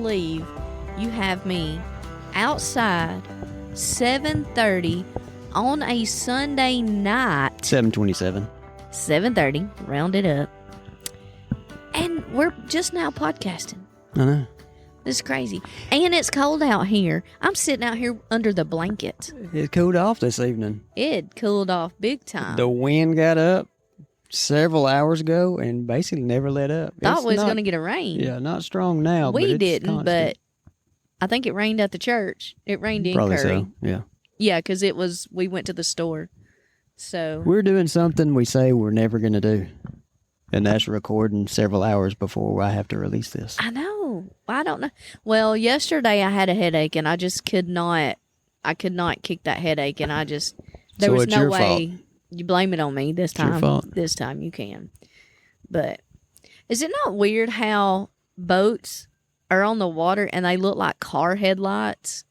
believe you have me outside 7:30 on a Sunday night. 7:27. 7:30, round it up. And we're just now podcasting. I know. This is crazy. And it's cold out here. I'm sitting out here under the blanket. It cooled off this evening. It cooled off big time. The wind got up several hours ago and basically never let up. Thought we was going to get a rain. Yeah, not strong now. We but it's didn't, constant. but I think it rained at the church. It rained in Probably Curry. so, yeah. Yeah, because we went to the store. So We're doing something we say we're never going to do. And that's recording several hours before I have to release this. I know. I don't know. Well, yesterday I had a headache and I just could not kick that headache, and there So was it's no your way. fault. You blame it on me this It's your time. fault. This time you can. But is it not weird how boats are on the water and they look like car headlights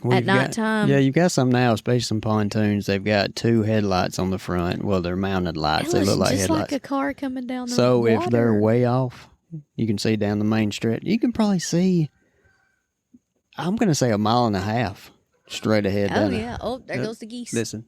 at nighttime? Yeah, you've got some now, especially some pontoons. They've got two headlights on the front. Well, they're mounted lights. It They look like just headlights. like a car coming down the So water. if they're way off, you can see down the main stretch. You can probably see, I'm going to say 1.5 miles straight ahead. Oh, down yeah. Oh, there goes the geese. Listen.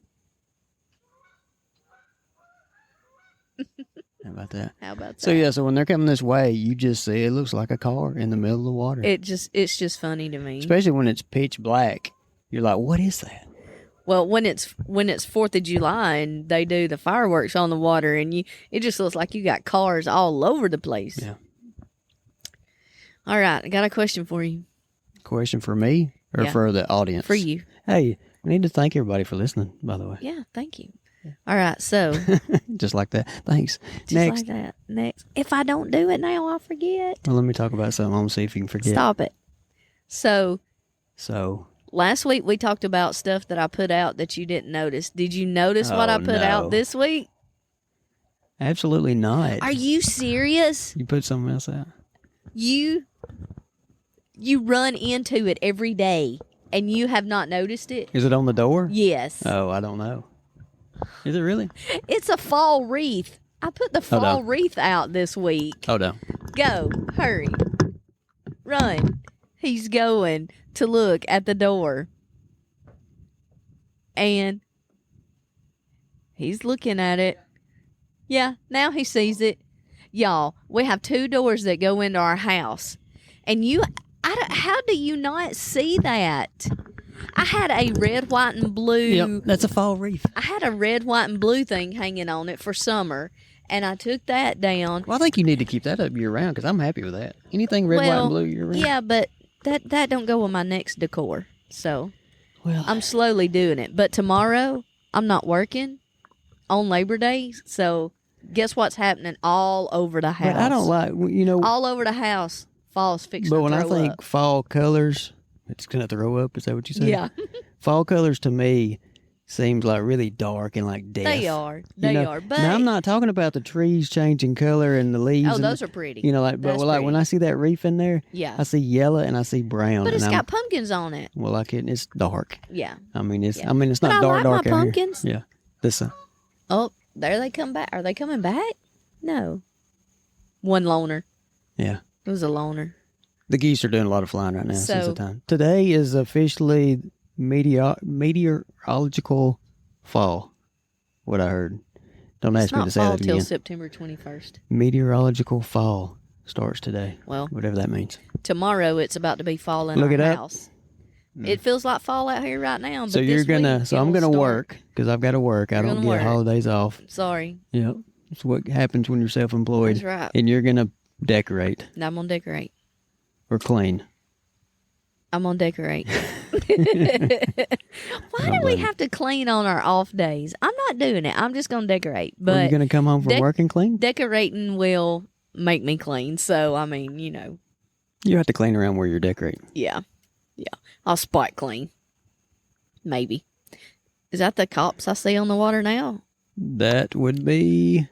How about that? How about that? So, yeah, so when they're coming this way, you just see it looks like a car in the middle of the water. It's just funny to me. Especially when it's pitch black. You're like, what is that? Well, when it's 4th of July and they do the fireworks on the water, and it just looks like you got cars all over the place. Yeah. All right, I got a question for you. Question for me or Yeah. for the audience? For you. Hey, we need to thank everybody for listening, by the way. Yeah, thank you. All right, so Just like that. Thanks. just Next. like that. Next, if I don't do it now, I'll forget. Well, let me talk about something. I'm going to see if you can forget. Stop it. So So, last week we talked about stuff that I put out that you didn't notice. Did you notice what I Oh, put no. out this week? absolutely not. Are you serious? You put something else out? You run into it every day and you have not noticed it? Is it on the door? Yes. Oh, I don't know. Is it really? It's a fall wreath. I put the Hold fall on. wreath out this week. Hold on. Go. Hurry. Run. He's going to look at the door. And he's looking at it. Yeah, now he sees it. Y'all, we have 2 doors that go into our house. And how do you not see that? I had a red, white, and blue. Yep, that's a fall wreath. I had a red, white, and blue thing hanging on it for summer, and I took that down. Well, I think you need to keep that up year round because I'm happy with that. Anything red, white, and blue year round? Yeah, but that don't go with my next decor. So Well, I'm slowly doing it. But tomorrow I'm not working on Labor Day, so guess what's happening all over the house? but I don't like, all over the house. Fall's fixing but to when I throw think up. fall colors, it's going to throw up. Is that what you said? Yeah, Fall colors to me seems like really dark and like death. they are. You They know? are. But Now, I'm not talking about the trees changing color and the leaves. oh, and those are pretty. but That's like when pretty. I see that reef in there, Yeah, I see yellow and I see brown. but it's and got pumpkins on it. well, like it's dark. Yeah. I mean, it's Yeah. it's But not I dark like my out pumpkins. here. Yeah, listen. Oh, there they come back. Are they coming back? No. One loner. Yeah, It was a loner. the geese are doing a lot of flying right now since So- the time. Today is officially meteorological fall. What I heard. Don't It's ask me not to say fall that till again. September 21st. Meteorological fall starts today. Well, Whatever that means. tomorrow it's about to be fall in Look our it up. house. It feels like fall out here right now. So but you're this gonna. week So I'm it'll gonna start. work because I've got to work. I You're don't gonna get work. holidays off. Sorry. Yep. It's what happens when you're self-employed. That's right. And you're gonna decorate Now I'm gonna decorate. or clean. I'm gonna decorate. Why do we have to clean on our off days? I'm not doing it. I'm just gonna decorate. Are you But gonna come home from work and clean? decorating will make me clean. So I mean, You have to clean around where you're decorating. yeah. I'll spot clean. Maybe. Is that the cops I see on the water now? That would be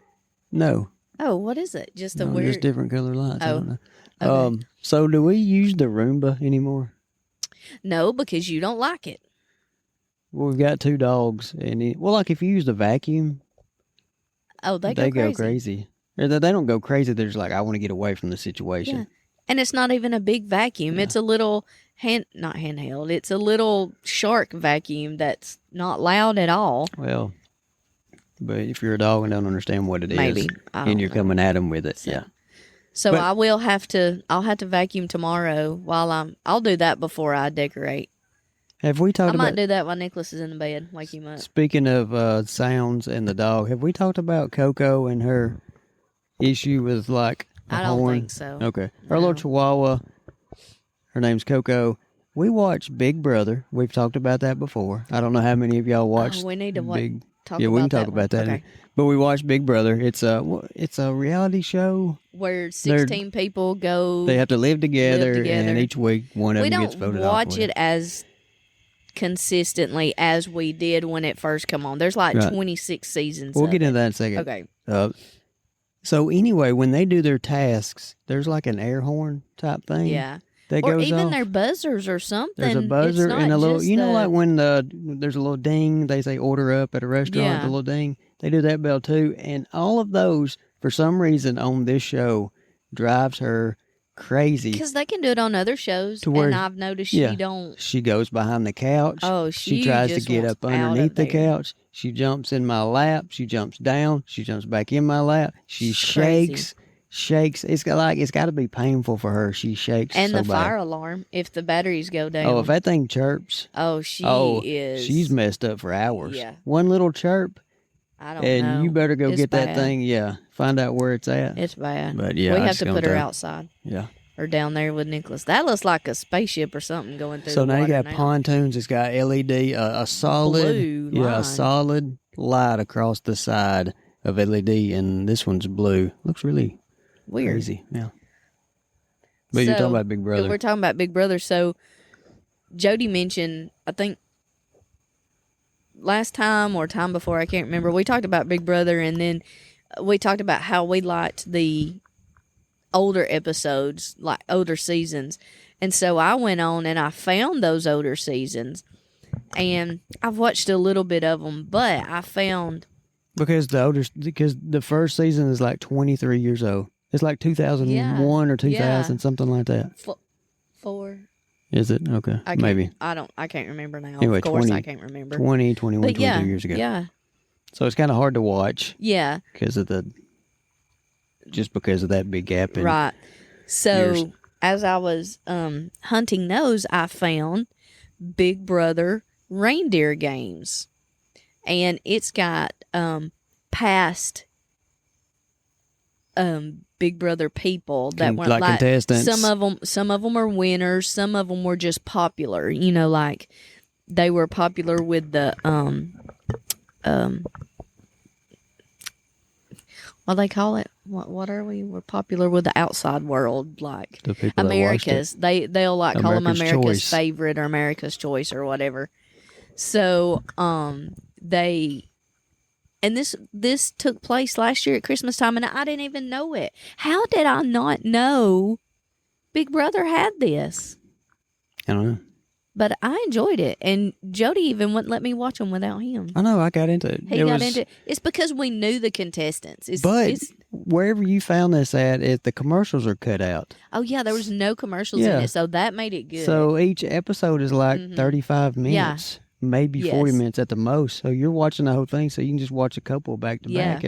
no. Oh, what is it? Just a No, weird. just different color lights. I Oh, don't know. okay. So do we use the Roomba anymore? No, because you don't like it. Well, we've got 2 dogs, and like if you use the vacuum, Oh, they they go go crazy. Or they don't go crazy. They're just like, I want to get away from the situation. Yeah. And it's not even a big vacuum. Yeah. It's a little not handheld. It's a little shark vacuum that's not loud at all. Well, but if you're a dog and don't understand what it is, Maybe. I don't and you're know. coming at them with it, So- yeah. So But- I'll have to vacuum tomorrow I'll do that before I decorate. Have we I talked might about, do that while Nicholas is in the bed, wake him up. speaking of sounds and the dog, have we talked about Coco and her issue with like the I don't horn? think so. Okay. Our No. little Chihuahua, her name's Coco. We watched Big Brother. We've talked about that before. I don't know how many of y'all watched. We need to Big. talk Yeah, about we can that talk about one. that. Okay. But we watched Big Brother. It's a reality show. Where 16 people go. They have to live together, together. and each week one of We them gets don't voted off. watch it as consistently as we did when it first come on. There's like Right. 26 seasons. We'll of get it. into that in a second. Okay. So anyway, when they do their tasks, there's like an air horn type thing. Yeah. That Or goes even off. their buzzers or something. There's a It's buzzer not and a little, just you know, the- like when there's a little ding, they say order up at a restaurant, Yeah. the little ding. They do that bell too. And all of those, for some reason on this show, drives her crazy. Because they can do it on other shows, To where- and I've noticed yeah. she don't. She goes behind the couch. Oh, She tries to just get wants up out of underneath the there. couch. She jumps in my lap. She jumps down. She jumps back in my lap. She It's crazy. shakes. It's got to be painful for her. She shakes And so the bad. fire alarm, if the batteries go down. Oh, if that thing chirps, she is. she's messed up for hours. Yeah. One little chirp, I don't and know. you better go It's get that bad. thing. Yeah, find out where it's at. It's bad. But yeah, we I have just to gonna put her tell- outside Yeah. or down there with Nicholas. That looks like a spaceship or something going through So the now you water got pontoons. It's got LED, a solid, Blue a line. solid light across the side of LED, and this one's blue. Looks really Weird. crazy. Yeah. But you're So, talking about Big Brother. We're talking about Big Brother. So Jody mentioned, I think last time or time before, I can't remember, we talked about Big Brother, and then we talked about how we liked the older episodes, like older seasons. And so I went on and I found those older seasons, and I've watched a little bit of them, but I found because the first season is like 23 years old. It's like 2001 or 2000, something like that. 4. Is it? Okay. Maybe. I can't remember now. Anyway, of course 20 I can't remember. 20, 21, But 22 years ago. Yeah. So it's kind of hard to watch Yeah. because of that big gap in Right. So years. as I was hunting those, I found Big Brother Reindeer Games, and it's got past Big Brother people that were like contestants. Some of them are winners. Some of them were just popular. You know, like they were popular with the what they call it? What are we? We're popular with the outside world, like The people that watched America's. They'll like call them America's America's Choice. favorite or America's choice or whatever. So this took place last year at Christmas time, and I didn't even know it. How did I not know Big Brother had this? I don't know. But I enjoyed it, and Jody even wouldn't let me watch them without him. I know. I got into it. He got into it. It's because we knew the contestants. But wherever you found this at, the commercials are cut out. Oh yeah, there was no commercials in Yeah. it, so that made it good. So each episode is like Mhm. 35 minutes, maybe 40 Yes. minutes at the most. So you're watching the whole thing, so you can just watch a couple back to Yeah. back.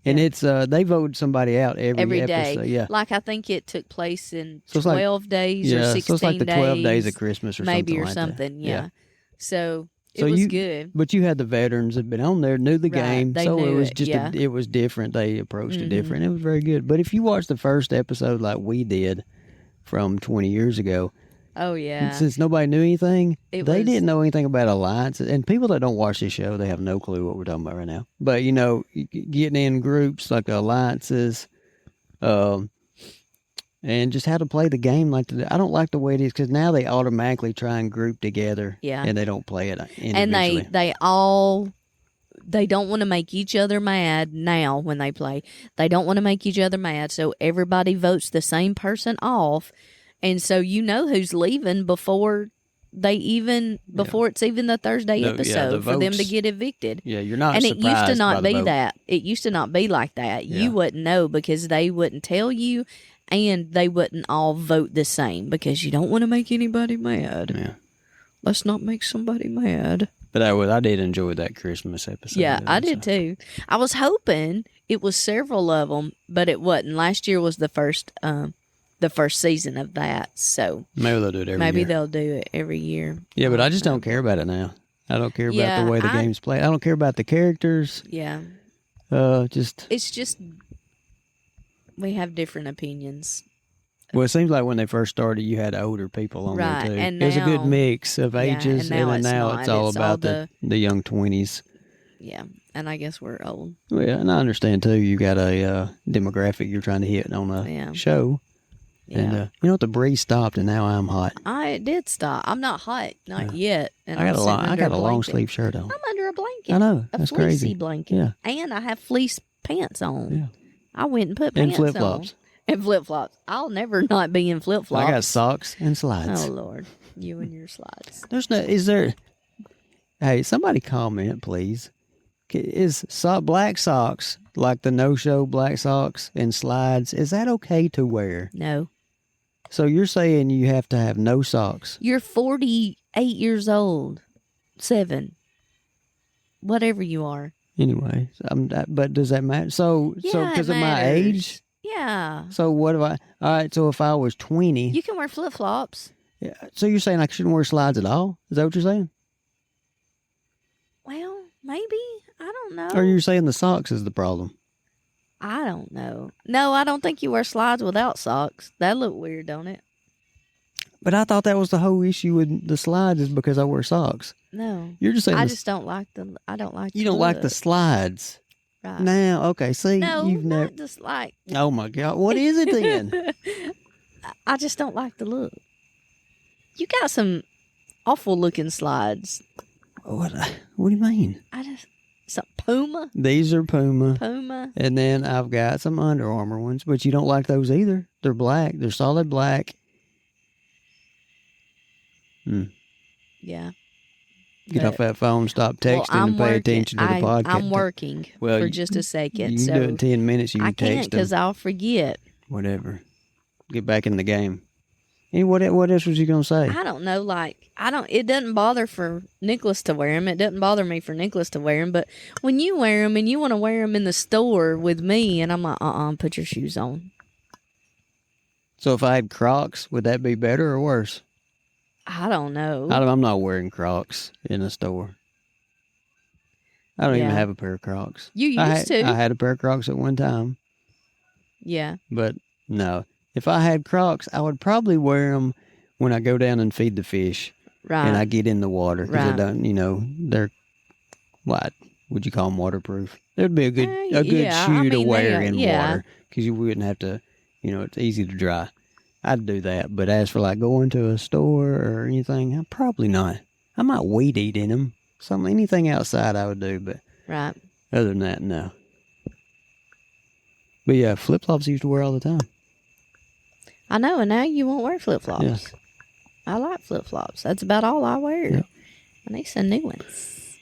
And it's they vote somebody out every day, episode. Yeah. like I think it took place in So it's like- 12 days or Yeah. 16 So it's like the 12 days days of Christmas or maybe something or like something. that. Yeah. So it So was you- good. But you had the veterans that had been on there, knew the Right, game, they so it knew was it, just yeah. it was different. They approached it Mhm. different. It was very good. But if you watch the first episode like we did from 20 years ago, Oh yeah. since nobody knew anything, It they was- didn't know anything about alliances. And people that don't watch this show, they have no clue what we're talking about right now. But getting in groups like alliances, and just how to play the game. I don't like the way it is because now they automatically try and group together, Yeah. and they don't play it individually. And they don't want to make each other mad now when they play. They don't want to make each other mad, so everybody votes the same person off, and so you know who's leaving before it's even the Thursday The episode for them to votes. get evicted. Yeah, you're not And it surprised used to by not the be vote. that. It used to not be like that. Yeah. You wouldn't know because they wouldn't tell you, and they wouldn't all vote the same because you don't want to make anybody mad. Yeah. Let's not make somebody mad. But I did enjoy that Christmas episode. Yeah, I did too. I was hoping it was several of them, but it wasn't. Last year was the first season of that, so maybe they'll do it every year. Maybe they'll do it every year. Yeah, but I just don't care about it now. I don't care about the way the game's played. I don't care about the characters. Yeah. It's just we have different opinions. Well, it seems like when they first started, you had older people on there too. And it was a good now- mix of ages, and now it's all It's about all the young 20s. Yeah, and I guess we're old. Well, yeah, and I understand too. You got a demographic you're trying to hit on a show. Yeah. And you know what? The breeze stopped, and now I'm hot. It did stop. I'm not hot, not yet. And I got a long blanket. sleeve shirt on. I'm under a blanket. I know, a that's fleecy crazy. blanket. Yeah, and I have fleece pants on. Yeah. I went and put and pants flip flops. on. And flip flops. I'll never not be in flip flops. I got socks and slides. Oh Lord, you and your slides. Hey, somebody comment, please. Is black socks, like the no-show black socks and slides, is that okay to wear? No. So you're saying you have to have no socks? You're 48 years old. 7. Whatever you are. Anyway, but does that matter? So because of my age? Yeah. So what if all right, so if I was 20. You can wear flip-flops. Yeah, so you're saying I shouldn't wear slides at all? Is that what you're saying? Well, maybe. I don't know. Or you're saying the socks is the problem? I don't know. No, I don't think you wear slides without socks. That look weird, don't it? But I thought that was the whole issue with the slides is because I wear socks. No. You're just saying I just don't like you don't like the slides. Right. Now, okay, see, No, you've never. not just like. Oh my God, what is it then? I just don't like the look. You got some awful looking slides. What do you mean? Some Puma. These are Puma. Puma. And then I've got some Under Armour ones, but you don't like those either. They're black. They're solid black. Yeah. Get off that phone, stop texting, and pay attention to the podcast. I'm working for just a second. You can do it in 10 minutes. You can text them. I can't because I'll forget. Whatever. Get back in the game. Hey, what else was you going to say? I don't know. It doesn't bother for Nicholas to wear them. It doesn't bother me for Nicholas to wear them. But when you wear them and you want to wear them in the store with me, and I'm like, put your shoes on. So if I had Crocs, would that be better or worse? I don't know. I'm not wearing Crocs in a store. I don't even have a pair of Crocs. You used to. I had a pair of Crocs at one time. Yeah. But no. If I had Crocs, I would probably wear them when I go down and feed the fish. Right. And I get in the water. Because Right. they're, what would you call them, waterproof? There'd be a good shoe to wear in water. Because you wouldn't have to, it's easy to dry. I'd do that. But as for going to a store or anything, probably not. I might weed eat in them. Anything outside I would do. But right. Other than that, no. But yeah, flip-flops I used to wear all the time. I know, and now you won't wear flip-flops. Yeah. I like flip-flops. That's about all I wear. Yeah. I need some new ones.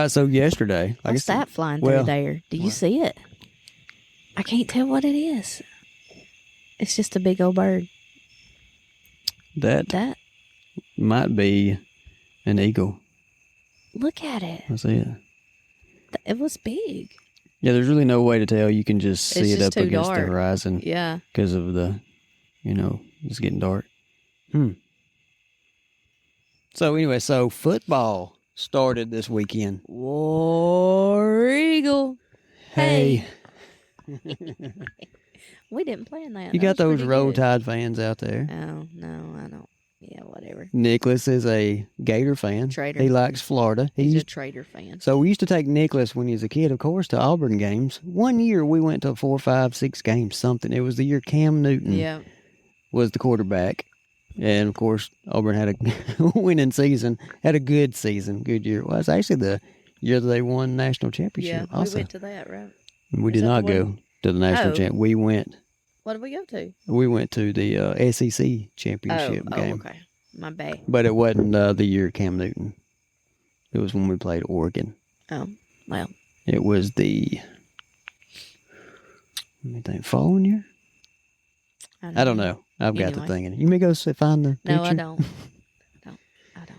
So yesterday... What's that flying through there? Do you see it? I can't tell what it is. It's just a big old bird. That might be an eagle. Look at it. I see it. It was big. Yeah, there's really no way to tell. You can just see it up against dark. the horizon. Yeah. Because of the, it's getting dark. So anyway, football started this weekend. War Eagle. Hey. We didn't plan that. You got those Roll Tide fans out there. Oh, no, I don't. Yeah, whatever. Nicholas is a Gator fan. Trader. He likes Florida. He's a Trader fan. So we used to take Nicholas when he was a kid, of course, to Auburn games. One year we went to 4, 5, 6 games, something. It was the year Cam Newton was the quarterback. And, of course, Auburn had a winning season, had a good season, good year. Well, it's actually the year that they won national championship. Yeah, we went to that, right? We did not go to the national championship. We went. What did we go to? We went to the SEC championship game. Oh, okay. My bad. But it wasn't the year Cam Newton. It was when we played Oregon. Oh, well. It was the, following year? I don't know. I've got to thinking. You may go find the picture. No, I don't. I don't.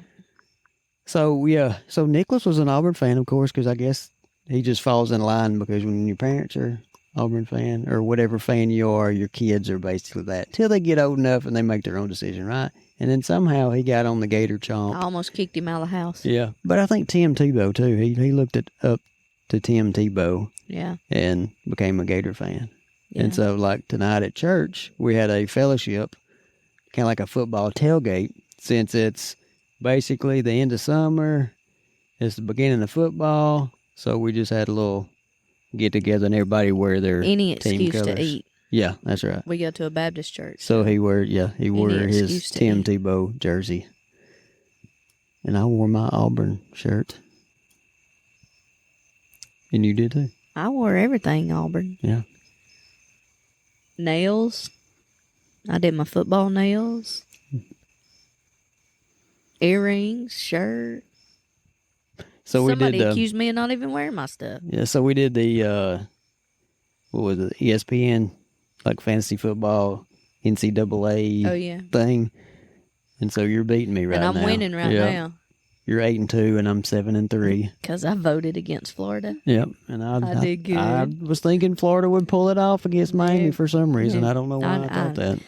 So, yeah. So, Nicholas was an Auburn fan, of course, because I guess he just falls in line because when your parents are Auburn fan or whatever fan you are, your kids are basically that. Till they get old enough and they make their own decision, right? And then somehow he got on the Gator Chomp. I almost kicked him out of the house. Yeah. But I think Tim Tebow, too. He looked up to Tim Tebow. Yeah. And became a Gator fan. Yeah. And so, like, tonight at church, we had a fellowship, kind of like a football tailgate, since it's basically the end of summer. It's the beginning of football. So we just had a little get-together and everybody wear their Any team excuse colors. to eat. Yeah, that's right. We go to a Baptist church. So he wore his Tim Tebow jersey. And I wore my Auburn shirt. And you did too. I wore everything Auburn. Yeah. Nails. I did my football nails. Earrings, shirt. So Somebody accused me of not even wearing my stuff. Yeah, so we did the, what was it, ESPN, like fantasy football, NCAA thing. And so you're beating me right now. And I'm winning right now. You're 8-2, and I'm 7-3. Because I voted against Florida. Yep, and I did good. I was thinking Florida would pull it off against Miami for some reason. I don't know why I thought that.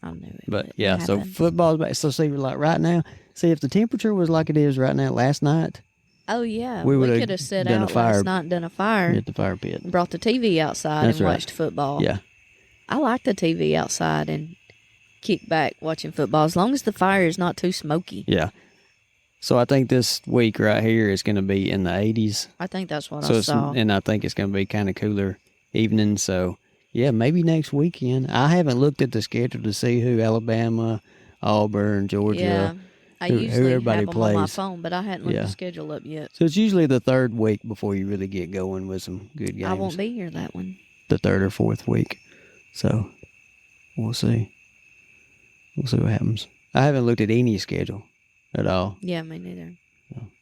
I knew it. But yeah, so football's back. So see, like right now, see if the temperature was like it is right now last night. Oh yeah, we could have set out last night and done a fire at the fire pit. Brought the TV outside and watched football. Yeah, I like the TV outside and kick back watching football as long as the fire is not too smoky. Yeah. So I think this week right here is going to be in the 80s. I think that's what I saw. And I think it's going to be kind of cooler evening. So, yeah, maybe next weekend. I haven't looked at the schedule to see who Alabama, Auburn, Georgia, yeah, I who usually everybody have them plays on my phone, but I hadn't looked the schedule up yet. So it's usually the third week before you really get going with some good games. I won't be here that one. The third or fourth week. So, we'll see. We'll see what happens. I haven't looked at any schedule at all. Yeah, me neither.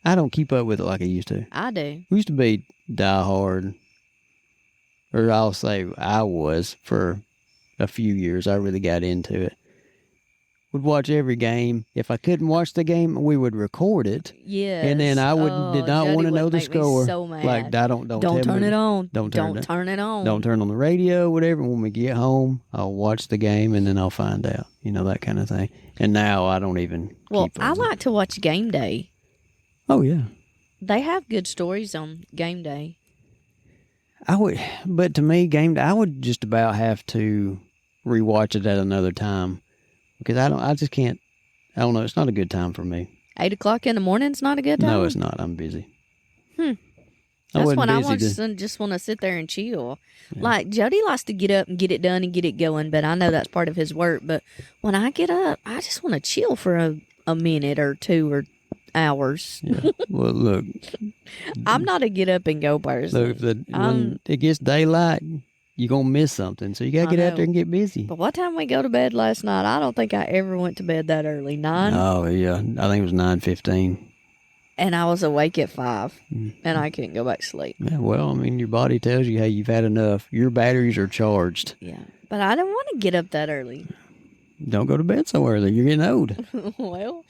I don't keep up with it like I used to. I do. We used to be diehard, or I'll say I was for a few years. I really got into it. Would watch every game. If I couldn't watch the game, we would record it. Yeah. And then I did not want to know the score. So mad. Like don't turn it on. Don't turn it on. Don't turn on the radio, whatever. When we get home, I'll watch the game and then I'll find out. You know, that kind of thing. And now I don't even keep I like to watch Game Day. Oh yeah. They have good stories on Game Day. But to me, Game Day, I would just about have to rewatch it at another time. Because I just can't, I don't know, it's not a good time for me. 8 o'clock in the morning's not a good time? No, it's not. I'm busy. That's when I just want to sit there and chill. Yeah. Like, Jody likes to get up and get it done and get it going, but I know that's part of his work. But when I get up, I just want to chill for a minute or 2 or hours. Yeah. Well, look. I'm not a get up and go person. Look, when it gets daylight, you're going to miss something. So you got to get out there and get busy. But what time we go to bed last night? I don't think I ever went to bed that early. 9? Oh, yeah. I think it was 9:15. And I was awake at 5. And I couldn't go back to sleep. Yeah, well, I mean, your body tells you, hey, you've had enough. Your batteries are charged. Yeah. But I didn't want to get up that early. Don't go to bed so early. You're getting old. Well,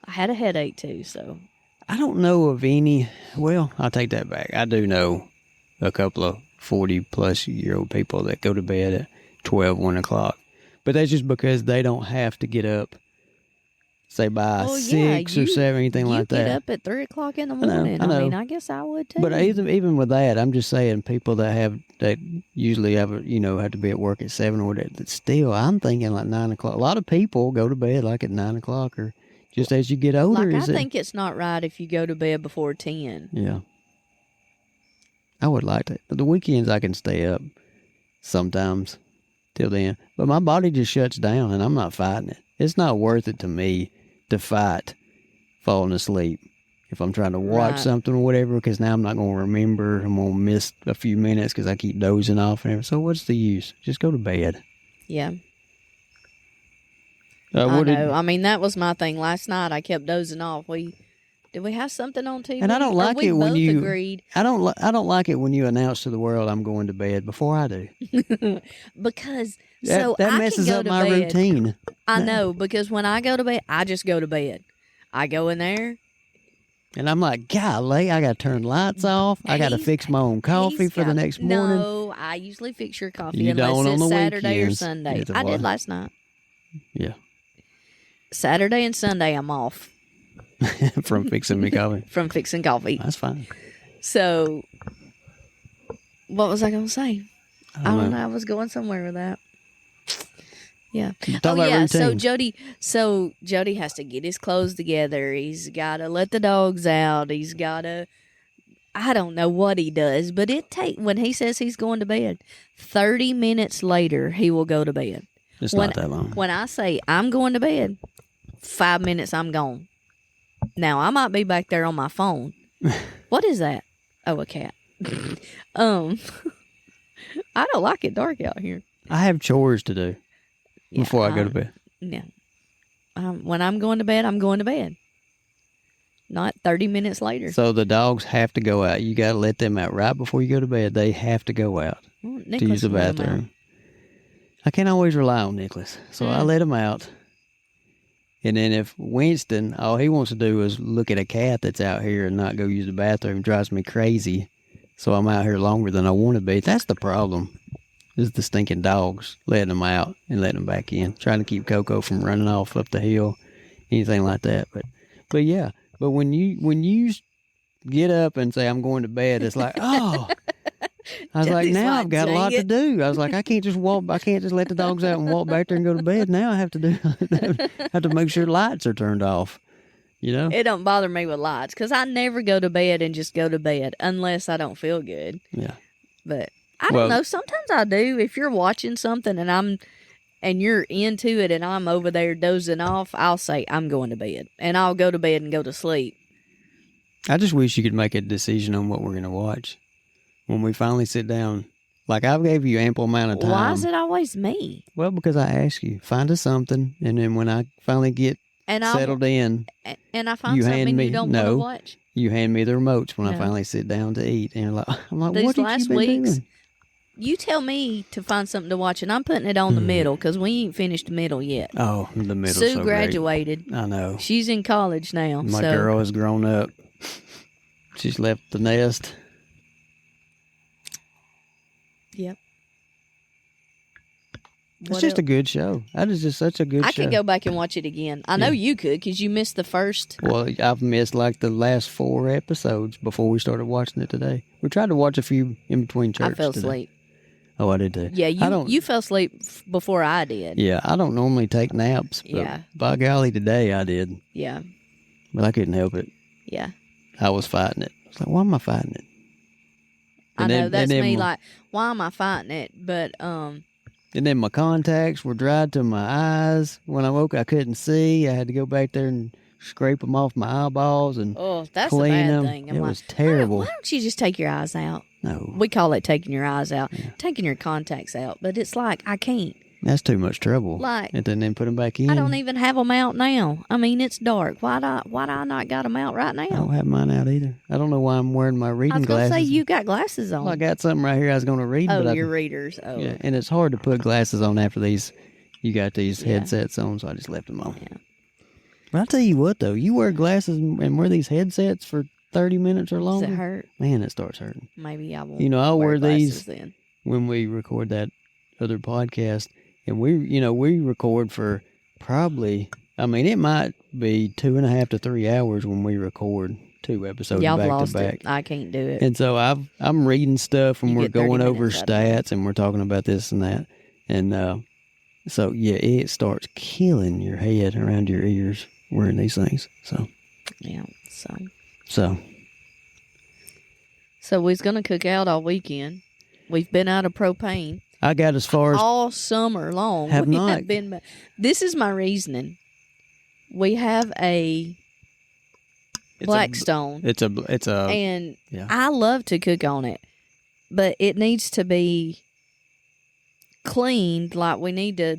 I had a headache too, so. I don't know of any. Well, I'll take that back. I do know a couple of 40-plus-year-old people that go to bed at 12, 1 o'clock. But that's just because they don't have to get up, say, by 6 or 7, anything like that. You get up at 3 o'clock in the morning. I know. I mean, I guess I would too. But even with that, I'm just saying people that usually have to be at work at 7 or whatever. Still, I'm thinking like 9 o'clock. A lot of people go to bed like at 9 o'clock or just as you get older. I think it's not right if you go to bed before 10. Yeah. I would like that. But the weekends I can stay up sometimes till then. But my body just shuts down and I'm not fighting it. It's not worth it to me to fight falling asleep if I'm trying to watch something or whatever, because now I'm not going to remember. I'm going to miss a few minutes because I keep dozing off and everything. So what's the use? Just go to bed. Yeah. I know. I mean, that was my thing. Last night I kept dozing off. We Did we have something on TV? And I don't like it when you. Agreed. I don't like it when you announce to the world I'm going to bed before I do. Because that messes up my routine. I know, because when I go to bed, I just go to bed. I go in there. And I'm like, golly, I got to turn the lights off. I got to fix my own coffee for the next morning. No, I usually fix your coffee you unless don't it's on the Saturday weekends. or Sunday. I did last night. Yeah. Saturday and Sunday, I'm off. From fixing me coffee? From fixing coffee. That's fine. So, what was I going to say? I don't know. I was going somewhere with that. Yeah. Routines. So Jody has to get his clothes together. He's got to let the dogs out. He's got to, I don't know what he does, but when he says he's going to bed, 30 minutes later, he will go to bed. It's not that long. When I say I'm going to bed, 5 minutes, I'm gone. Now, I might be back there on my phone. What is that? Oh, a cat. I don't like it dark out here. I have chores to do. Before I go to bed. Yeah. When I'm going to bed, I'm going to bed. Not 30 minutes later. So the dogs have to go out. You got to let them out right before you go to bed. They have to go out to use the bathroom. I can't always rely on Nicholas. So I let him out. And then if Winston, all he wants to do is look at a cat that's out here and not go use the bathroom, drives me crazy. So I'm out here longer than I want to be. That's the problem. Is the stinking dogs, letting them out and letting them back in, trying to keep Coco from running off up the hill, anything like that. But yeah, but when you get up and say I'm going to bed, it's like, oh, I was like, now I've got a lot to do. I was like, I can't just let the dogs out and walk back there and go to bed. Now I have to make sure lights are turned off. You know, it don't bother me with lights because I never go to bed and just go to bed unless I don't feel good. Yeah, but. I don't know. Sometimes I do. If you're watching something and you're into it and I'm over there dozing off, I'll say I'm going to bed and I'll go to bed and go to sleep. I just wish you could make a decision on what we're going to watch when we finally sit down. Like I gave you ample amount of time. Why is it always me? Well, because I ask you, find us something, and then when I finally get settled in, and I find something you don't want to watch. You hand me the remotes when I finally sit down to eat, and I'm like, what have you been doing? You tell me to find something to watch, and I'm putting it on the middle because we ain't finished the middle yet. Oh, the middle. Sue graduated. Great. I know. She's in college now. My girl has grown up. She's left the nest. Yep. It's just a good show. That is just such a good show. I could go back and watch it again. I know you could because you missed the first. Well, I've missed like the last 4 episodes before we started watching it today. We tried to watch a few in between church. I fell asleep. Oh, I did too. Yeah, you fell asleep before I did. Yeah, I don't normally take naps, but by golly, today I did. Yeah. But I couldn't help it. Yeah. I was fighting it. I was like, why am I fighting it? I know, that's me, like, why am I fighting it? But, and then my contacts were dried to my eyes. When I woke, I couldn't see. I had to go back there and scrape them off my eyeballs and that's clean a bad them. thing. It was terrible. Why don't you just take your eyes out? No. We call it taking your eyes out, taking your contacts out. But it's like, I can't. That's too much trouble. Like, and then put them back in. I don't even have them out now. I mean, it's dark. Why do I not got them out right now? I don't have mine out either. I don't know why I'm wearing my reading glasses. I was going to say, you got glasses on. Well, I got something right here I was going to read. Oh, but your readers. Oh. Yeah, and it's hard to put glasses on after these. You got these headsets on, so I just left them on. Yeah. But I'll tell you what, though. You wear glasses and wear these headsets for 30 minutes or longer. Does it hurt? Man, it starts hurting. Maybe I won't. I'll wear these then when we record that other podcast. And we record for probably, it might be 2.5 to 3 hours when we record 2 episodes Y'all back lost to back. It. I can't do it. And so I'm reading stuff and we're going over minutes stats and we're talking about this and that. And so, yeah, it starts killing your head around your ears wearing these things. So. Yeah, So. So we're going to cook out all weekend. We've been out of propane. I got as far as all summer long. Have we not. Have been. This is my reasoning. We have a Blackstone. It's a. And I love to cook on it, but it needs to be cleaned. Like we need to,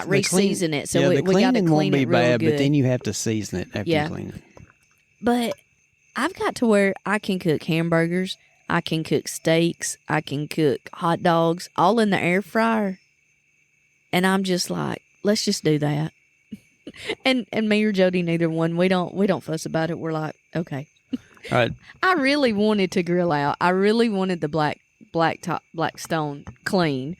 re-season it. So we got to clean won't be it real bad, good. but then you have to season it after you clean it. But I've got to where I can cook hamburgers, I can cook steaks, I can cook hot dogs, all in the air fryer. And I'm just like, let's just do that. and me or Jody, neither one, we don't fuss about it. We're like, okay. All right. I really wanted to grill out. I really wanted the Blackstone clean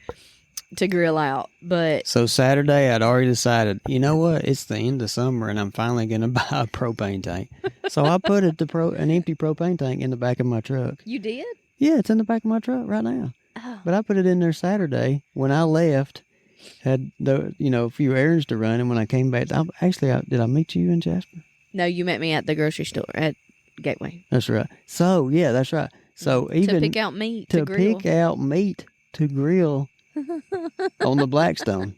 to grill out, but so Saturday I'd already decided, you know what? It's the end of summer, and I'm finally going to buy a propane tank. So I put an empty propane tank in the back of my truck. You did? Yeah, it's in the back of my truck right now. Oh. But I put it in there Saturday when I left. Had a few errands to run, and when I came back, did I meet you in Jasper? No, you met me at the grocery store at Gateway. That's right. So yeah, that's right. So even to pick out meat to grill. On the Blackstone.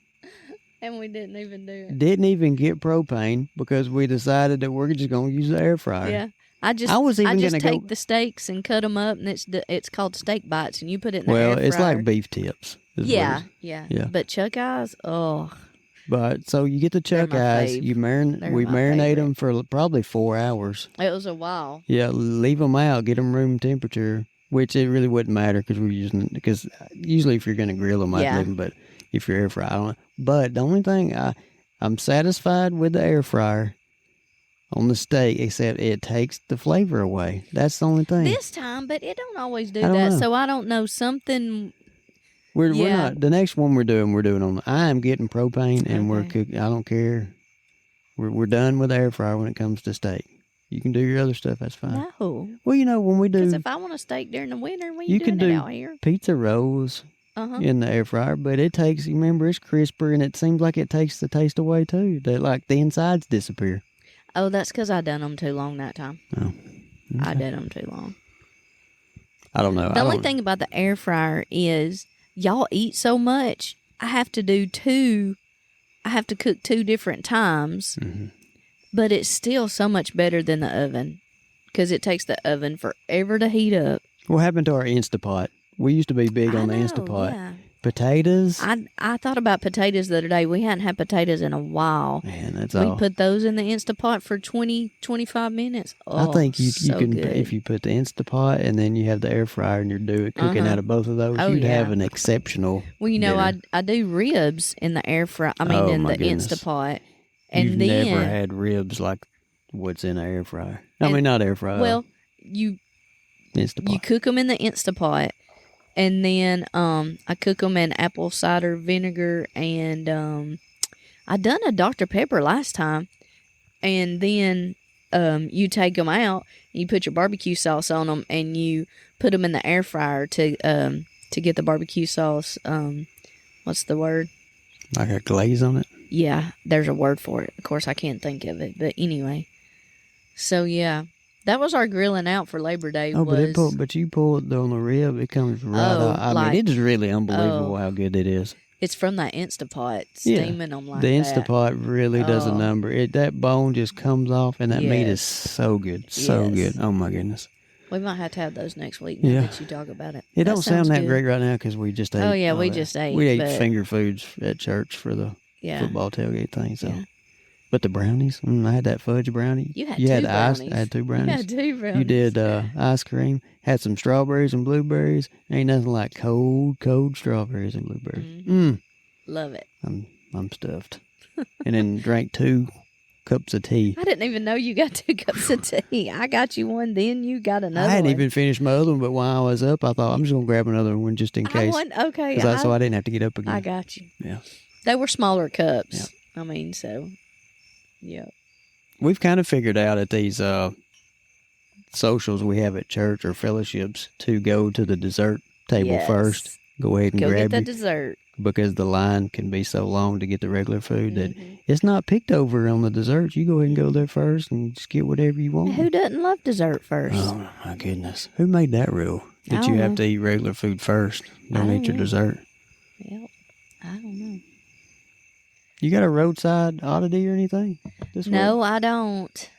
And we didn't even do it. Didn't even get propane because we decided that we're just going to use the air fryer. Yeah. I just take the steaks and cut them up, and it's called steak bites, and you put it in the air fryer. Well, it's like beef tips. Yeah. But chuck eyes, But so you get the chuck eyes, we marinate them for probably 4 hours. It was a while. Yeah, leave them out, get them room temperature, which it really wouldn't matter because usually if you're going to grill them, I'd leave them, but if you're air fryer, I don't know. But the only thing, I'm satisfied with the air fryer on the steak, except it takes the flavor away. That's the only thing. This time, but it don't always do that, so I don't know, something... We're not. The next one we're doing on. I am getting propane, and we're cooking. I don't care. We're done with the air fryer when it comes to steak. You can do your other stuff. That's fine. No. Well, when we do, because if I want a steak during the winter, you can do it out here. Pizza rolls in the air fryer, but it takes. Remember, it's crisper, and it seems like it takes the taste away too. The insides disappear. Oh, that's because I done them too long that time. Oh, okay. I did them too long. I don't know. The only thing about the air fryer is, y'all eat so much, I have to cook 2 different times, but it's still so much better than the oven because it takes the oven forever to heat up. What happened to our Instapot? We used to be big on the Instapot. Yeah. Potatoes? I thought about potatoes the other day. We hadn't had potatoes in a while. Man, that's all. We put those in the Instapot for 20, 25 minutes. Oh, I think you can, good. If you put the Instapot and then you have the air fryer and you're cooking out of both of those, you'd have an exceptional dinner. I do ribs in the air fryer. I mean, in the Instapot. And You've never had ribs like what's in the air fryer. I mean, not air fryer. Well, Instapot. You cook them in the Instapot. And then I cook them in apple cider vinegar, and I done a Dr. Pepper last time. And then you take them out, you put your barbecue sauce on them, and you put them in the air fryer to get the barbecue sauce. What's the word? Like a glaze on it? Yeah, there's a word for it. Of course, I can't think of it, but anyway. So yeah. That was our grilling out for Labor Day. Oh, but you pull it on the rib, it comes right out. I mean, it is really unbelievable how good it is. It's from that Instapot, steaming them like that. The Instapot really does a number. That bone just comes off, and that meat is so good. So good. Oh, my goodness. We might have to have those next week now that you talk about it. It don't sound that great right now because we just ate. Oh, yeah, we just ate. We ate finger foods at church for the football tailgate thing, so... Yeah. But the brownies, I had that fudge brownie. You had brownies. I had 2 brownies. You had 2 brownies. You did ice cream. Had some strawberries and blueberries. Ain't nothing like cold strawberries and blueberries. Love it. I'm stuffed. And then drank 2 cups of tea. I didn't even know you got 2 cups of tea. I got you one, then you got another one. I hadn't even finished my other one, but while I was up, I thought I'm just gonna grab another one just in case. Okay. So I didn't have to get up again. I got you. Yeah. They were smaller cups. Yeah. I mean, so. Yeah. We've kind of figured out at these socials we have at church or fellowships to go to the dessert table first. Go ahead and grab get the dessert. Because the line can be so long to get the regular food that it's not picked over on the desserts. You go ahead and go there first and just get whatever you want. Who doesn't love dessert first? Oh, my goodness. Who made that rule? That you have to eat regular food first. Don't eat your dessert. Well, I don't know. You got a roadside oddity or anything this week? No, I don't.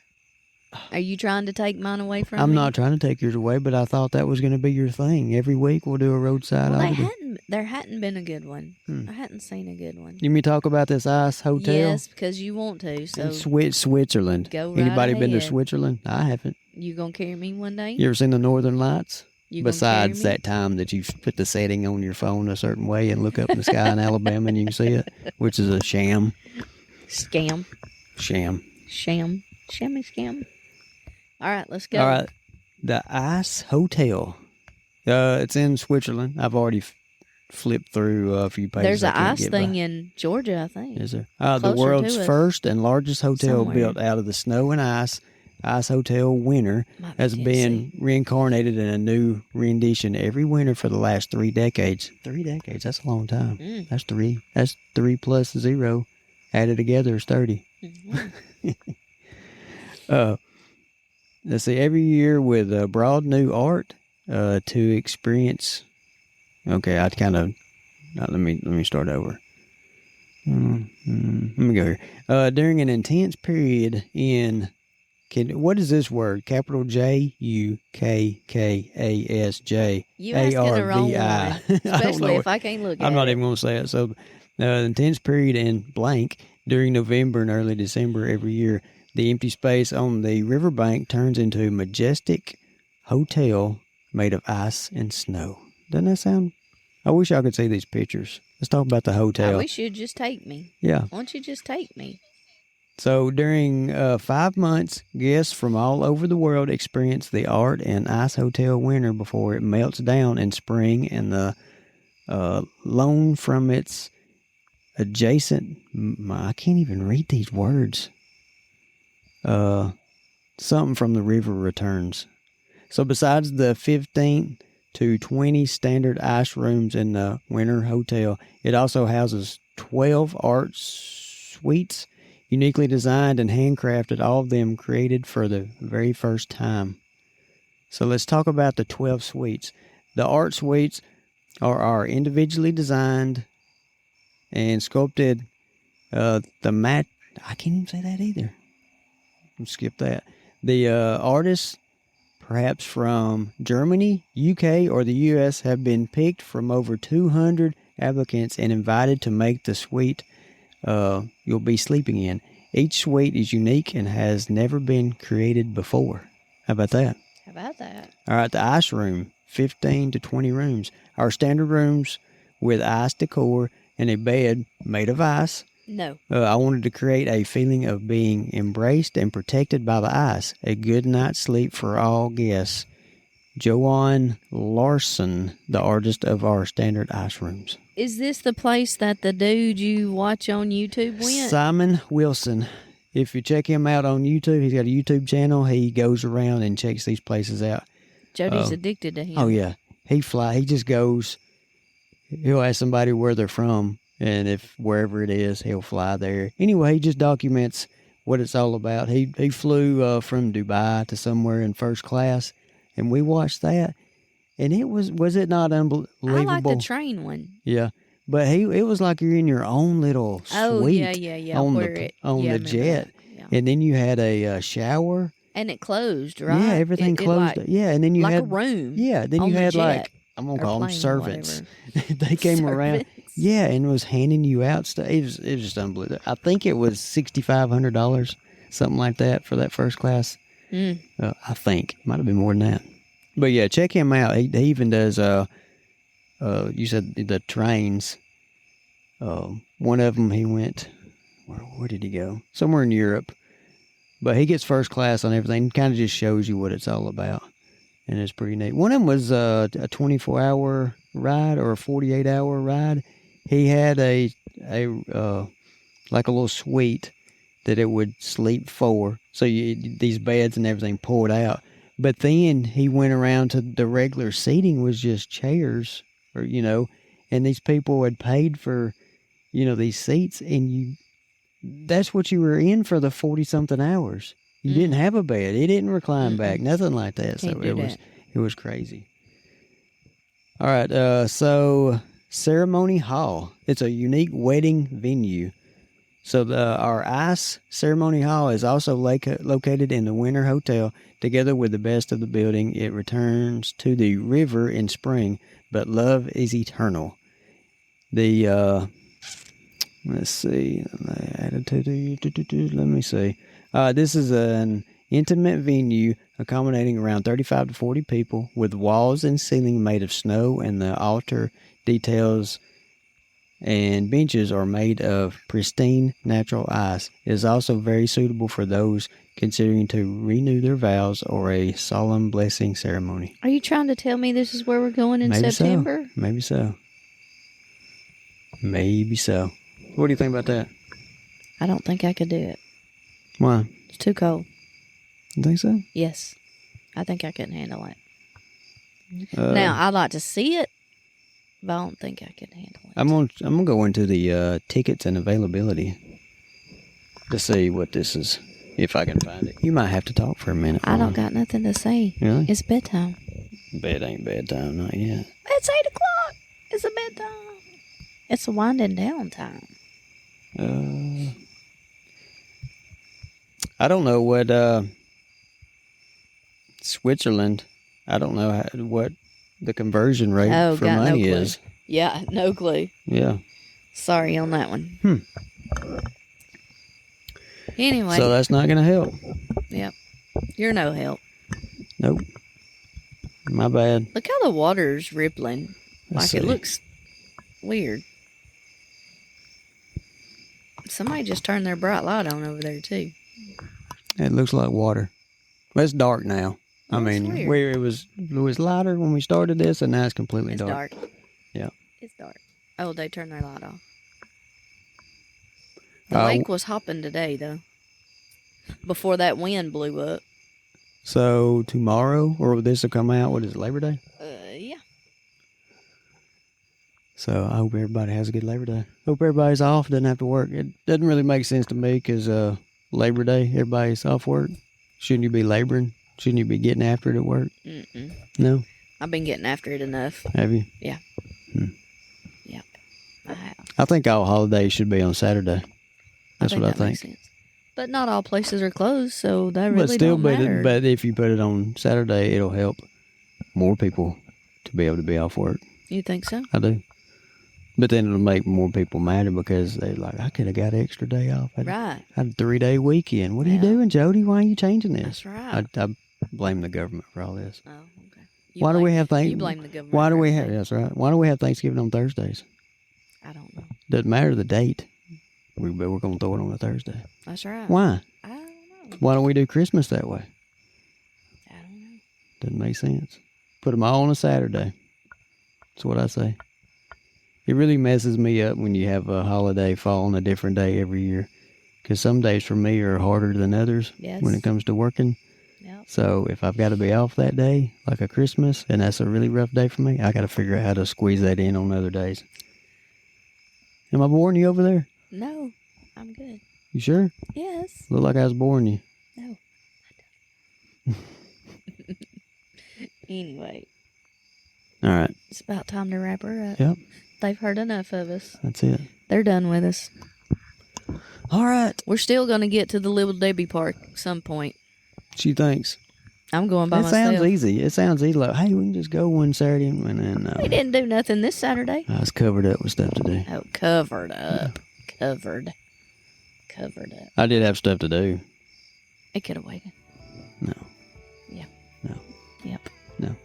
Are you trying to take mine away from me? I'm not trying to take yours away, but I thought that was going to be your thing. Every week we'll do a roadside oddity. There hadn't been a good one. I hadn't seen a good one. You mean talk about this ice hotel? Yes, because you want to. So in Switzerland. Go right Anybody been to ahead. Switzerland? I haven't. You gonna carry me one day? You ever seen the Northern Lights? You gonna Besides carry me? that time that you put the setting on your phone a certain way and look up in the sky in Alabama and you can see it, which is a sham. Scam. Sham. Shammy scam. All right, let's go. All right. The Ice Hotel. It's in Switzerland. I've already flipped through a few pages. There's an ice thing in Georgia, I think. Is there? The Closer world's to us. first and largest hotel Somewhere. built out of the snow and ice. Ice Hotel Winter Might be has been Tennessee. reincarnated in a new rendition every winter for the last 3 decades. 3 decades? That's a long time. That's 3. That's 3 plus 0. Added together is 30. Let's see. Every year with broad new art to experience. Okay, I kind of. Let me start over. Let me go here. During an intense period in. What is this word? Capital J U K K A S J You asking the wrong ARVI. one, especially if I can't look at it. I'm not even going to say it. So, intense period in blank during November and early December every year. The empty space on the riverbank turns into a majestic hotel made of ice and snow. Doesn't that sound? I wish I could see these pictures. Let's talk about the hotel. I wish you'd just take me. Yeah. Why don't you just take me? So during 5 months, guests from all over the world experience the art and ice hotel winter before it melts down in spring, and the loan from its adjacent. I can't even read these words. Something from the river returns. So besides the 15 to 20 standard ice rooms in the winter hotel, it also houses 12 art suites, uniquely designed and handcrafted, all of them created for the very first time. So let's talk about the 12 suites. The art suites are individually designed and sculpted. I can't even say that either. Let's skip that. The artists, perhaps from Germany, UK, or the US, have been picked from over 200 applicants and invited to make the suite you'll be sleeping in. Each suite is unique and has never been created before. How about that? How about that? All right, the ice room, 15 to 20 rooms. Our standard rooms with ice decor and a bed made of ice. No. I wanted to create a feeling of being embraced and protected by the ice. A good night's sleep for all guests. Joanne Larson, the artist of our standard ice rooms. Is this the place that the dude you watch on YouTube went? Simon Wilson. If you check him out on YouTube, he's got a YouTube channel. He goes around and checks these places out. Jody's addicted to him. Oh, yeah. He just goes, he'll ask somebody where they're from, and if wherever it is, he'll fly there. Anyway, he just documents what it's all about. He flew from Dubai to somewhere in first class, and we watched that, and it was it not unbelievable? I like the train one. Yeah. But it was like you're in your own little suite. Oh, yeah. On the jet. Yeah. And then you had a shower. And it closed, right? Yeah, everything closed. Yeah, and then you like had a room. Yeah, then on you the had jet, like, I'm going to call them plane, servants. They came around. Yeah, and was handing you out stuff. It was just unbelievable. I think it was $6,500, something like that, for that first class. I think. Might have been more than that. But yeah, check him out. He even does, you said the trains. One of them he went, where did he go? Somewhere in Europe. But he gets first class on everything. Kind of just shows you what it's all about. And it's pretty neat. One of them was a 24-hour ride or a 48-hour ride. He had a like a little suite that it would sleep for. So these beds and everything poured out. But then he went around to the regular seating was just chairs, or and these people had paid for, these seats, and that's what you were in for the 40-something hours. You didn't have a bed. It didn't recline back, nothing like that. So it was crazy. All right, so Ceremony Hall. It's a unique wedding venue. So our ice ceremony hall is also located in the Winter Hotel. Together with the best of the building, it returns to the river in spring, but love is eternal. Let's see. Let me see. This is an intimate venue accommodating around 35 to 40 people with walls and ceiling made of snow, and the altar details and benches are made of pristine natural ice. It is also very suitable for those considering to renew their vows or a solemn blessing ceremony. Are you trying to tell me this is where we're going in September? Maybe so. Maybe so. What do you think about that? I don't think I could do it. Why? It's too cold. You think so? Yes. I think I couldn't handle it. Now, I'd like to see it, but I don't think I could handle it. I'm gonna go into the tickets and availability to see what this is, if I can find it. You might have to talk for a minute. I don't got nothing to say. Really? It's bedtime. Bed ain't bedtime, not yet. It's 8 o'clock. It's a bedtime. It's a winding down time. I don't know what Switzerland. I don't know what the conversion rate for money is. Yeah, no clue. Yeah. Sorry on that one. Anyway. So that's not going to help. Yep. You're no help. Nope. My bad. Look how the water's rippling. It looks weird. Somebody just turned their bright light on over there, too. It looks like water. Well, it's dark now. I mean, it was lighter when we started this, and now it's completely dark. It's dark. Yeah. It's dark. Oh, they turned their light off. The lake was hopping today, though. Before that wind blew up. So tomorrow, or this will come out, what is it, Labor Day? Yeah. So I hope everybody has a good Labor Day. Hope everybody's off, doesn't have to work. It doesn't really make sense to me because Labor Day, everybody's off work. Shouldn't you be laboring? Shouldn't you be getting after it at work? Mm-mm. No? I've been getting after it enough. Have you? Yeah. Yep. I have. I think all holidays should be on Saturday. That's what I think. Makes sense. But not all places are closed, so that really don't matter. But if you put it on Saturday, it'll help more people to be able to be off work. You think so? I do. But then it'll make more people madder because they're like, I could have got an extra day off. I had a 3-day weekend. What are you doing, Jody? Why are you changing this? That's right. I blame the government for all this. Oh, okay. Why do we have Thanksgiving? You blame the government. Why do we have? That's right. Why do we have Thanksgiving on Thursdays? I don't know. Doesn't matter the date. We're going to throw it on a Thursday. That's right. Why? I don't know. Why don't we do Christmas that way? I don't know. Doesn't make sense. Put them all on a Saturday. That's what I say. It really messes me up when you have a holiday fall on a different day every year. Because some days for me are harder than others when it comes to working. Yep. So if I've got to be off that day, like a Christmas, and that's a really rough day for me, I got to figure out how to squeeze that in on other days. Am I boring you over there? No, I'm good. You sure? Yes. Look like I was boring you. No, I don't. Anyway. All right. It's about time to wrap her up. Yep. They've heard enough of us. That's it. They're done with us. All right. We're still going to get to the Little Debbie Park at some point. She thinks. I'm going by myself. It sounds easy. It sounds easy. Like, hey, we can just go one Saturday. And then, We didn't do nothing this Saturday. I was covered up with stuff to do. Oh, covered up. Covered up. I did have stuff to do. It could have waited. No. Yeah. No. Yep. No.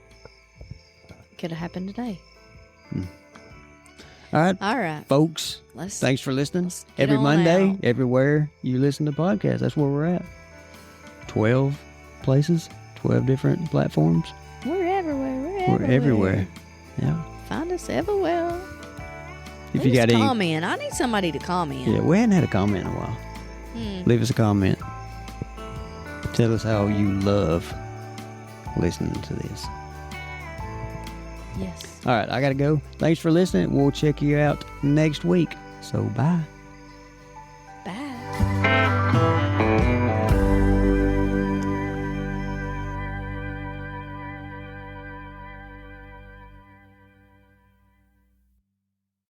Could have happened today. All right. All right. Folks, thanks for listening. Every Monday, everywhere you listen to podcasts, that's where we're at. 12 places, 12 different platforms. We're everywhere. We're everywhere. Yeah. Find us everywhere. If you got any comment, I need somebody to comment. Yeah, we hadn't had a comment in a while. Leave us a comment. Tell us how you love listening to this. Yes. All right, I got to go. Thanks for listening. We'll check you out next week. So, bye.